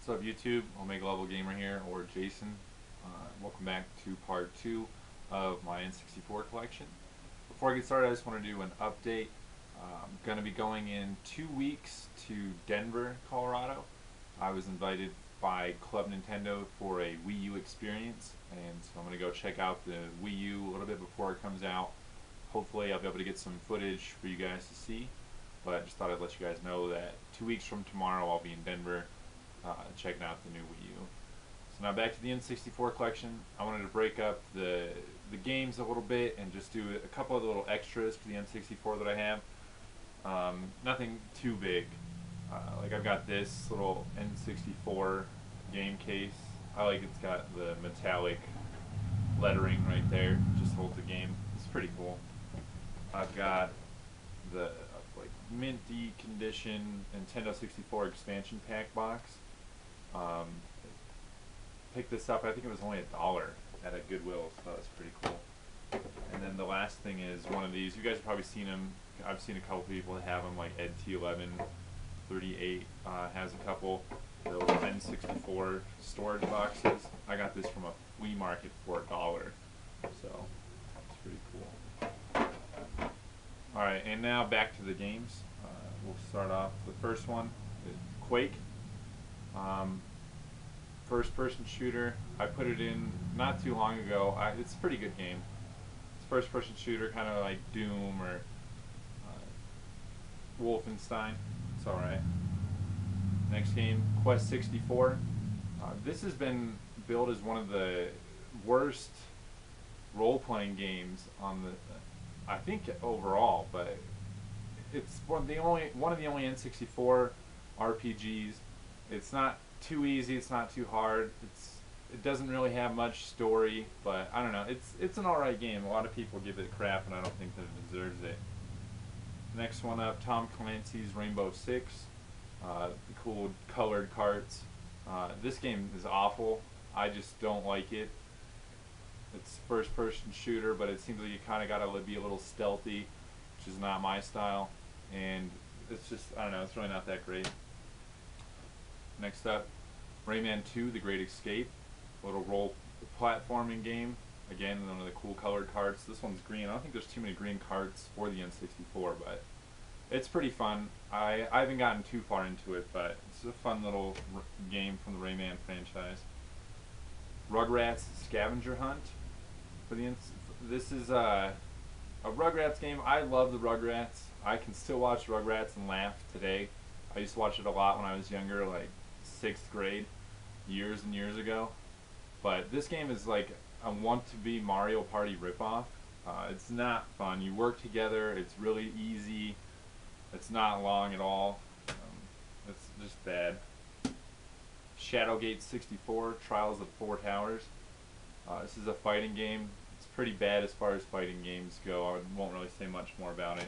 What's up YouTube? omegaLVLgamer here, or Jason. Welcome back to part 2 of my N64 collection. Before I get started, I just want to do an update. I'm going to be going in 2 weeks to Denver, Colorado. I was invited by Club Nintendo for a Wii U experience, and so I'm going to go check out the Wii U a little bit before it comes out. Hopefully I'll be able to get some footage for you guys to see, but I just thought I'd let you guys know that 2 weeks from tomorrow I'll be in Denver checking out the new Wii U. So now back to the N64 collection. I wanted to break up the games a little bit and just do a couple of little extras for the N64 that I have. Nothing too big. Like I've got this little N64 game case. I like it's got the metallic lettering right there. Just holds the game. It's pretty cool. I've got the like minty condition Nintendo 64 expansion pack box. Picked this up, I think it was only $1 at a Goodwill, so that was pretty cool. And then the last thing is one of these. You guys have probably seen them. I've seen a couple people that have them, like Ed T1138 has a couple. The little N64 storage boxes. I got this from a flea market for $1, so it's pretty cool. Alright, and now back to the games. We'll start off. The first one is Quake. First person shooter. I put it in not too long ago. It's a pretty good game. It's first person shooter, kind of like Doom or Wolfenstein. It's alright. Next game, Quest 64. This has been billed as one of the worst role-playing games on the, I think overall, but it's one of the only N64 RPGs. It's not too easy, it's not too hard. It doesn't really have much story, but I don't know. It's an alright game. A lot of people give it crap, and I don't think that it deserves it. Next one up, Tom Clancy's Rainbow Six. The cool colored carts. This game is awful. I just don't like it. It's first person shooter, but it seems like you kind of got to be a little stealthy, which is not my style. And it's just, I don't know, it's really not that great. Next up, Rayman 2, The Great Escape. A little role platforming game. Again, one of the cool colored carts. This one's green. I don't think there's too many green carts for the N64, but it's pretty fun. I haven't gotten too far into it, but it's a fun little game from the Rayman franchise. Rugrats Scavenger Hunt. This is a Rugrats game. I love the Rugrats. I can still watch Rugrats and laugh today. I used to watch it a lot when I was younger, like 6th grade, years and years ago. But this game is like a want-to-be Mario Party ripoff. It's not fun. You work together. It's really easy. It's not long at all. It's just bad. Shadowgate 64, Trials of Four Towers. This is a fighting game. It's pretty bad as far as fighting games go. I won't really say much more about it.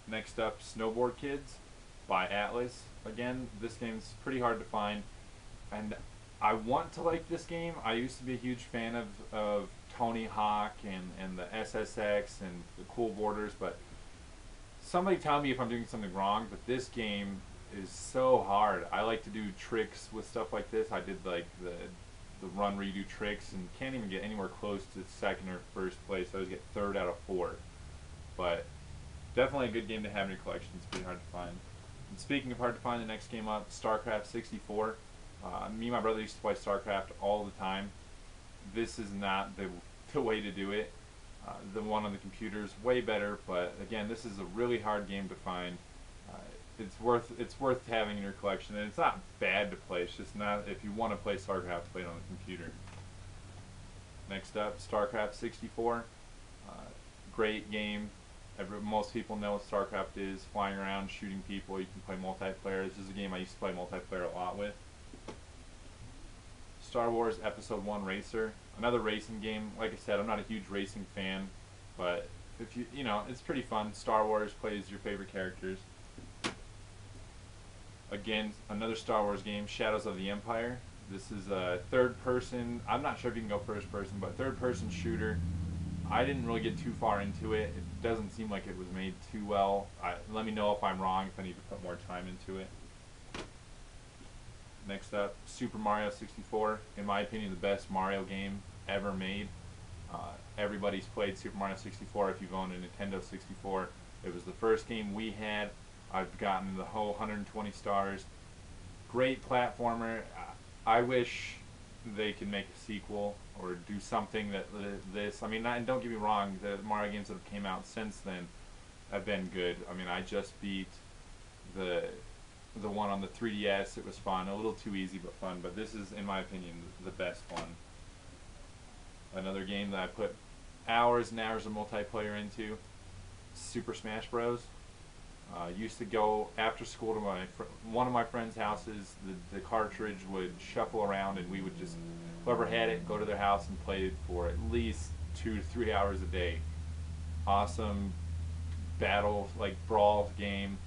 Next up, Snowboard Kids by Atlas. Again, this game's pretty hard to find, and I want to like this game. I used to be a huge fan of Tony Hawk and the SSX and the Cool Borders, but somebody tell me if I'm doing something wrong, but this game is so hard. I like to do tricks with stuff like this. I did like the run where you do tricks and can't even get anywhere close to second or first place. I always get 3rd out of 4. But definitely a good game to have in your collection. It's pretty hard to find. And speaking of hard to find, the next game up, StarCraft 64. Me and my brother used to play StarCraft all the time. This is not the way to do it. The one on the computer is way better, but again, this is a really hard game to find. It's worth having in your collection, and it's not bad to play. It's just not, if you want to play StarCraft, play it on the computer. Next up, StarCraft 64. Great game. Most people know what StarCraft is. Flying around, shooting people. You can play multiplayer. This is a game I used to play multiplayer a lot with. Star Wars Episode 1 Racer. Another racing game. Like I said, I'm not a huge racing fan, but if you know, it's pretty fun. Star Wars, plays your favorite characters. Again, another Star Wars game, Shadows of the Empire. This is a third person. I'm not sure if you can go first person, but third person shooter. I didn't really get too far into it. It doesn't seem like it was made too well. Let me know if I'm wrong, if I need to put more time into it. Next up, Super Mario 64. In my opinion, the best Mario game ever made. Everybody's played Super Mario 64 if you've owned a Nintendo 64. It was the first game we had. I've gotten the whole 120 stars. Great platformer. I wish they could make a sequel or do something that this. I mean, don't get me wrong. The Mario games that have came out since then have been good. I mean, I just beat the one on the 3DS. It was fun. A little too easy, but fun. But this is, in my opinion, the best one. Another game that I put hours and hours of multiplayer into, Super Smash Bros. Used to go after school to one of my friends' houses. The cartridge would shuffle around, and we would just, whoever had it, go to their house and play it for at least 2 to 3 hours a day. Awesome battle, like brawl game.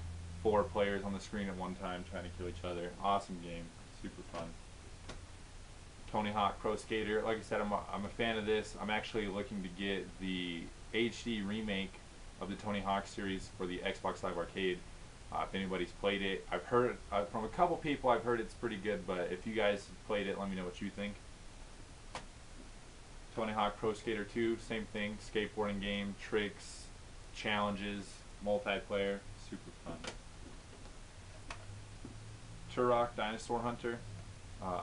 4 players on the screen at one time trying to kill each other. Awesome game, super fun. Tony Hawk Pro Skater. Like I said, I'm a fan of this. I'm actually looking to get the HD remake of the Tony Hawk series for the Xbox Live Arcade. If anybody's played it, I've heard from a couple people. I've heard it's pretty good, but if you guys have played it, let me know what you think. Tony Hawk Pro Skater 2, same thing. Skateboarding game, tricks, challenges, multiplayer, super fun. Turok Dinosaur Hunter.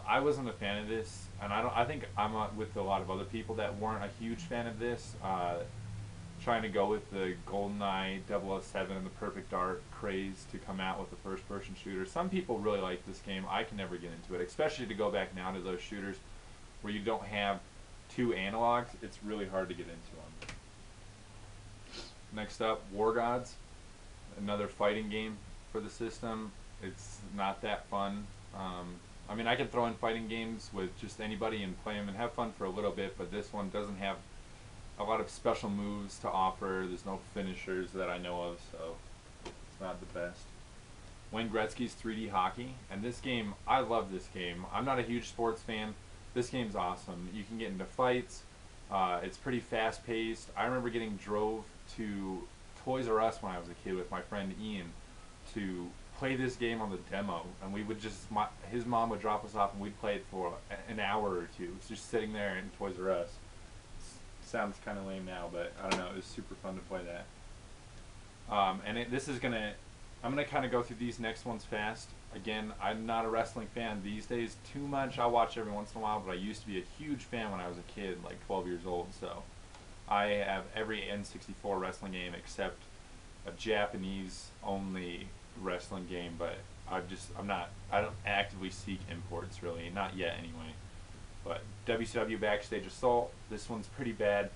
I wasn't a fan of this, and I think I'm with a lot of other people that weren't a huge fan of this. Trying to go with the GoldenEye 007 and the Perfect Dark craze to come out with a first-person shooter. Some people really like this game. I can never get into it, especially to go back now to those shooters where you don't have 2 analogs. It's really hard to get into them. Next up, War Gods, another fighting game for the system. It's not that fun. I mean, I can throw in fighting games with just anybody and play them and have fun for a little bit, but this one doesn't have a lot of special moves to offer. There's no finishers that I know of, so it's not the best. Wayne Gretzky's 3D Hockey, and this game, I love this game. I'm not a huge sports fan. This game's awesome. You can get into fights. It's pretty fast-paced. I remember getting drove to Toys R Us when I was a kid with my friend Ian to play this game on the demo, and we would just, his mom would drop us off and we'd play it for an hour or two. It's just sitting there in Toys R Us. Sounds kind of lame now, but I don't know, it was super fun to play that. I'm gonna kind of go through these next ones fast. Again, I'm not a wrestling fan these days too much. I watch every once in a while, but I used to be a huge fan when I was a kid, like 12 years old, so I have every N64 wrestling game except a Japanese only wrestling game, but I don't actively seek imports really, not yet anyway. But WCW Backstage Assault, this one's pretty bad.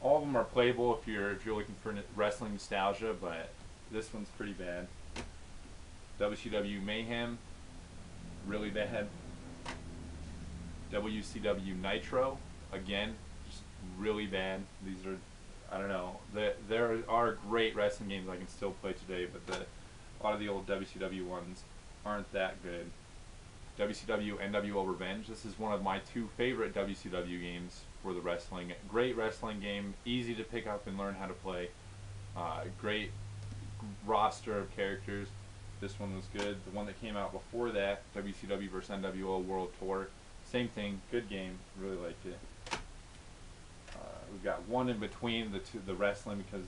All of them are playable if you're looking for wrestling nostalgia, but this one's pretty bad. WCW Mayhem, really bad. WCW Nitro, again, just really bad. These are, I don't know, there are great wrestling games I can still play today, but a lot of the old WCW ones aren't that good. WCW NWO Revenge. This is one of my 2 favorite WCW games for the wrestling. Great wrestling game, easy to pick up and learn how to play. Great roster of characters. This one was good. The one that came out before that, WCW vs NWO World Tour, same thing. Good game. Really liked it. We've got one in between the wrestling because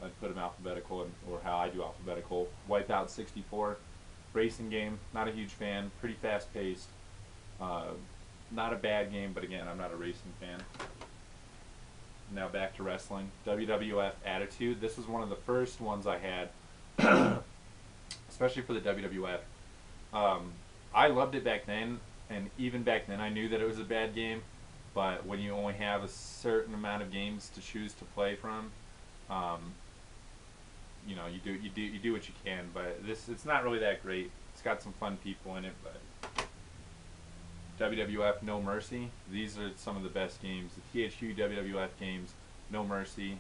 I put them alphabetical, or how I do alphabetical. Wipeout 64. Racing game, not a huge fan, pretty fast paced. Not a bad game, but again, I'm not a racing fan. Now back to wrestling. WWF Attitude. This was one of the first ones I had, especially for the WWF. I loved it back then, and even back then I knew that it was a bad game, but when you only have a certain amount of games to choose to play from, you know, you do what you can, but it's not really that great. It's got some fun people in it, but WWF No Mercy. These are some of the best games. The THQ WWF games, No Mercy,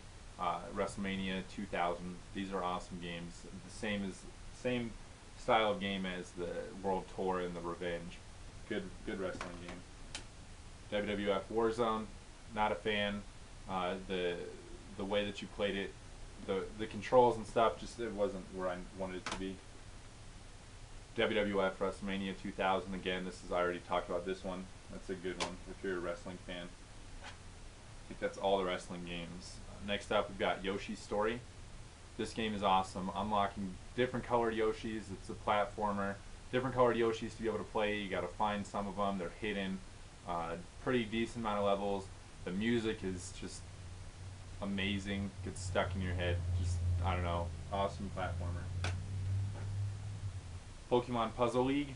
WrestleMania 2000. These are awesome games. The same style of game as the World Tour and the Revenge. Good wrestling game. WWF Warzone. Not a fan. The way that you played it. The controls and stuff, just it wasn't where I wanted it to be. WWF WrestleMania 2000. Again, this is, I already talked about this one. That's a good one if you're a wrestling fan. I think that's all the wrestling games. Next up, we've got Yoshi's Story. This game is awesome. Unlocking different colored Yoshis. It's a platformer. Different colored Yoshis to be able to play. You got to find some of them. They're hidden. Pretty decent amount of levels. The music is just amazing. Gets stuck in your head. Just, I don't know, awesome platformer. Pokemon Puzzle League.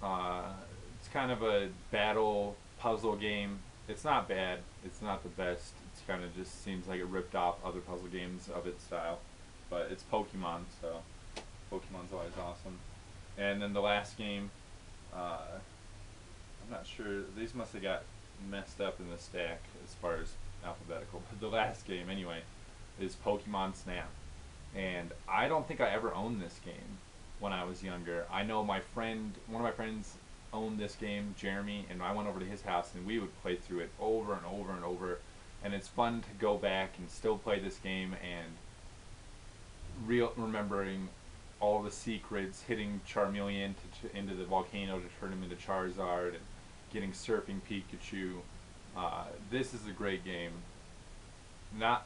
It's kind of a battle puzzle game. It's not bad. It's not the best. It's kind of just seems like it ripped off other puzzle games of its style. But it's Pokemon, so Pokemon's always awesome. And then the last game, I'm not sure, these must have got messed up in the stack as far as alphabetical, but the last game anyway is Pokemon Snap. And I don't think I ever owned this game when I was younger. I know my friend, one of my friends owned this game, Jeremy, and I went over to his house and we would play through it over and over and over. And it's fun to go back and still play this game and remembering all the secrets, hitting Charmeleon into the volcano to turn him into Charizard, and getting Surfing Pikachu. This is a great game. I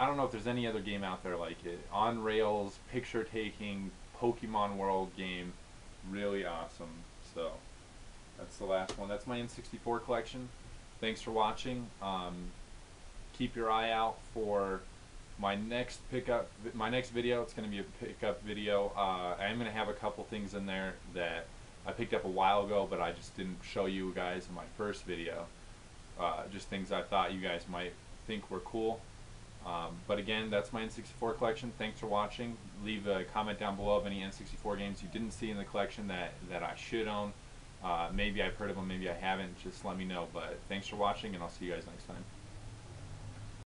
don't know if there's any other game out there like it. On rails, picture taking, Pokemon World game, really awesome. So that's the last one. That's my N64 collection. Thanks for watching. Keep your eye out for my next video. It's going to be a pickup video. I am going to have a couple things in there that I picked up a while ago, but I just didn't show you guys in my first video. Just things I thought you guys might think were cool. But again, that's my N64 collection. Thanks for watching. Leave a comment down below of any N64 games you didn't see in the collection that I should own. Maybe I've heard of them, maybe I haven't. Just let me know. But thanks for watching, and I'll see you guys next time.